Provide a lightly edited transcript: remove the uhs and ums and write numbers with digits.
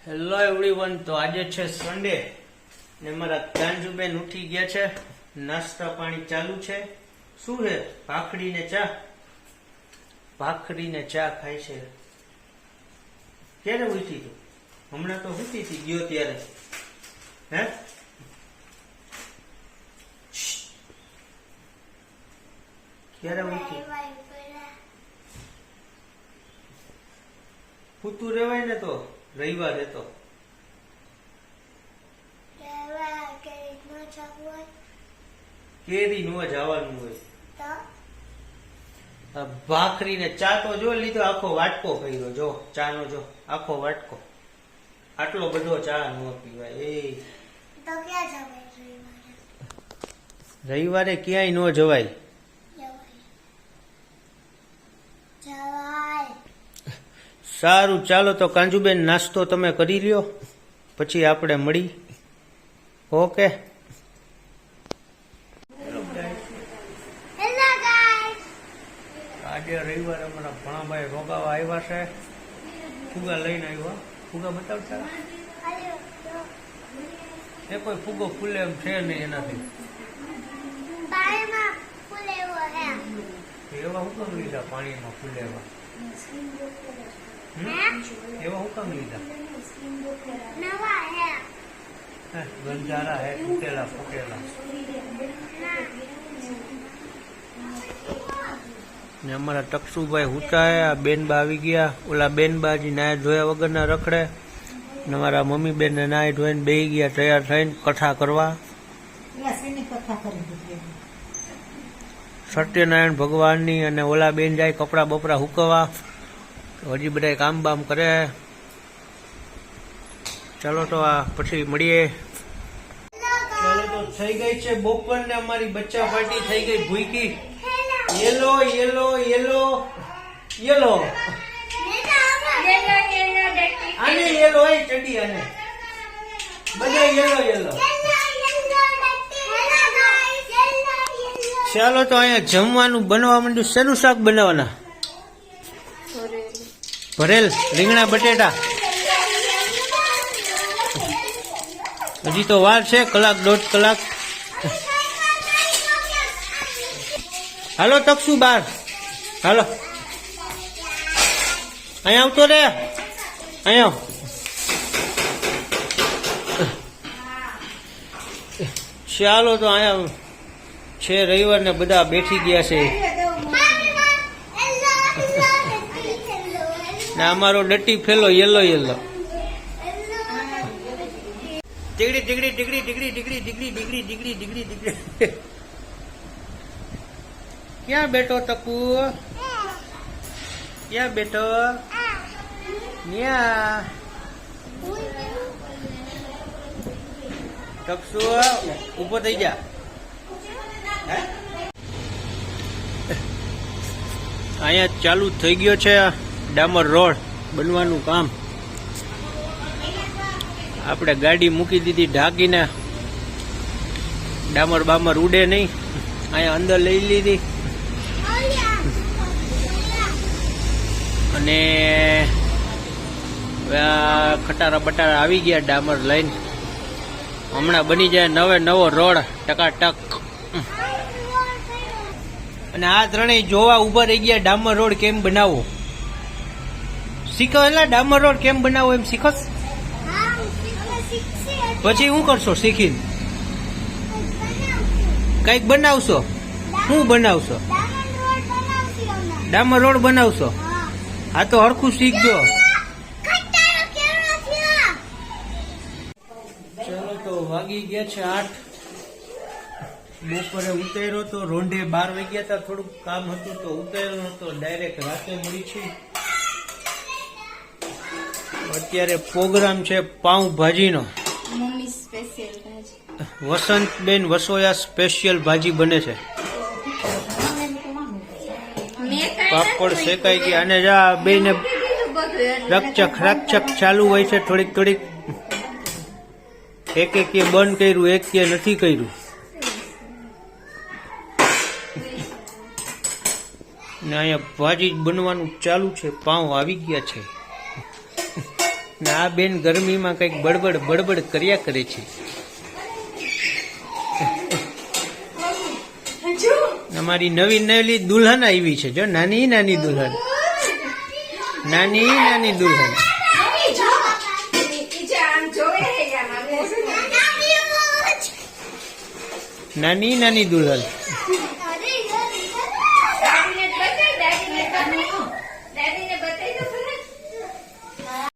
Hello everyone, તો આજે છે સન્ડે ને મારા કાંજુબેન ઉઠી ગયા છે. નાસ્તા પાણી ચાલુ છે. શું છે? ભાખરી ને ચા. ભાખરી ને ચા ખાય છે. ક્યારે ઉઠી તું? હમણાં તો ઉઠી હતી ગયો ત્યારે. હે ક્યારે ઉઠી? પૂતું રેવાય ને તો રવિવાર હતો. કેરી નું જવાનું હોય. ભાખરી ને ચા તો જો લીધો, આખો વાટકો કર્યો. જો ચા નો જો આખો વાટકો. આટલો બધો ચા ન પીવાય. રવિવારે ક્યાંય ન જવાય. સારું, ચાલો તો કાંજુબેન નાસ્તો તમે કરી લ્યો, પછી આપણે મળી. ઓકે. આજે રવિવારે અમારા ભણાભાઈ રોગાવા આવ્યા છે. ફુગા લઈને આવ્યા. ફુગા બતાવતા એ કોઈ ફુગો ફૂલે એમ છે નહીં એનાથી. એવા હું કામ લીધા પાણીમાં ફૂલેવા? એવા હું કામ લીધા? ગંજારા હે, તૂટેલા ફૂટેલા. ને અમારા ટકસુભાઈ હુટાય. આ બેનબા આવી ગયા. ઓલા બેનબાજી નાય ધોયા વગરના રખડે. ને અમારા મમ્મી બેન ને નાય ધોઈને બેહી ગયા તૈયાર થઈને કથા કરવા. સત્યનારાયણ ભગવાનની. અને ઓલા બેન જાય કપડા બપડા હુકવા. હજી બધા કામ બામ કરે. ચાલો તો આ પછી મળીએ. ચાલો તો થઈ ગઈ છે બપોર ને અમારી બચ્ચા પાર્ટી થઈ ગઈ ભૂઈકી. Yellow yellow yellow yellow. આને યેલો એ ચડી. આને બધા યેલો યેલો. ચાલો તો અહીંયા જમવાનું બનવા માંડ્યું. શેનું શાક બનાવવાના? ભરેલ રીંગણા બટેટા. હજી તો વાર છે, કલાક દોઢ કલાક. હાલો તકસુ બાર. હાલો અહીંયા આવતો રે. અહીંયા ચાલો તો અહીંયા છે રવિવાર ને બધા બેઠી ગયા છે. ને અમારો ડટી ફેલો યેલો યેલો. ટીગડી ટીગડી ટીગડી ટીગડી ટીગડી ટીગડી ટીગડી ટીગડી ટીગડી ટીગડી. ક્યાં બેઠો તકુ? ક્યાં બેઠો? ન્યા તકસુ ઉભો થઈ જા. અહીંયા ચાલુ થઈ ગયો છે ડામર રોડ બનવાનું કામ. આપણે ગાડી મૂકી દીધી ઢાંકીને. ડામર બામર ઉડે નહીં. અહીંયા અંદર લઈ લીધી. અને ખટારા બટારા આવી ગયા ડામર લઈને. હમણાં બની જાય નવો રોડ ટકાટક. અને આ ત્રણેય જોવા ઉભા રહી ગયા. ડામર રોડ કેમ બનાવવો શીખો. એટલે ડામર રોડ કેમ બનાવવો એમ શીખો. પછી શું કરશો શીખીને? કઈક બનાવશો. શું બનાવશો? ડામર રોડ બનાવશો? હા તો હરખું શીખજો. ચલો તો વાગી ગયા છે 8. બપોરે ઉતાર્યો તો રોંઢે 12 વાગ્યા હતા. થોડુંક કામ હતું તો ઉતાર્યો નતો. ડાયરેક્ટ રાતે મળી છે. અત્યારે પ્રોગ્રામ છે પાઉંભાજીનો. વસંતબેન વસોયા સ્પેશિયલ ભાજી બને છે. પાપડ શેકાઈ ગયા. અને જા બે ને રકચક ચાલુ હોય છે. થોડીક એક બંધ કર્યું, એક નથી કર્યું. ને અહીંયા ભાજી બનવાનું ચાલુ છે. પાઉં આવી ગયા છે. ને આ બેન ગરમીમાં કંઈક બડબડ બડબડ કર્યા કરે છે. અમારી નવી નવી દુલ્હન આવી છે જો, નાની નાની દુલ્હન, નાની નાની દુલ્હન. નાની નાની દુલ્હન.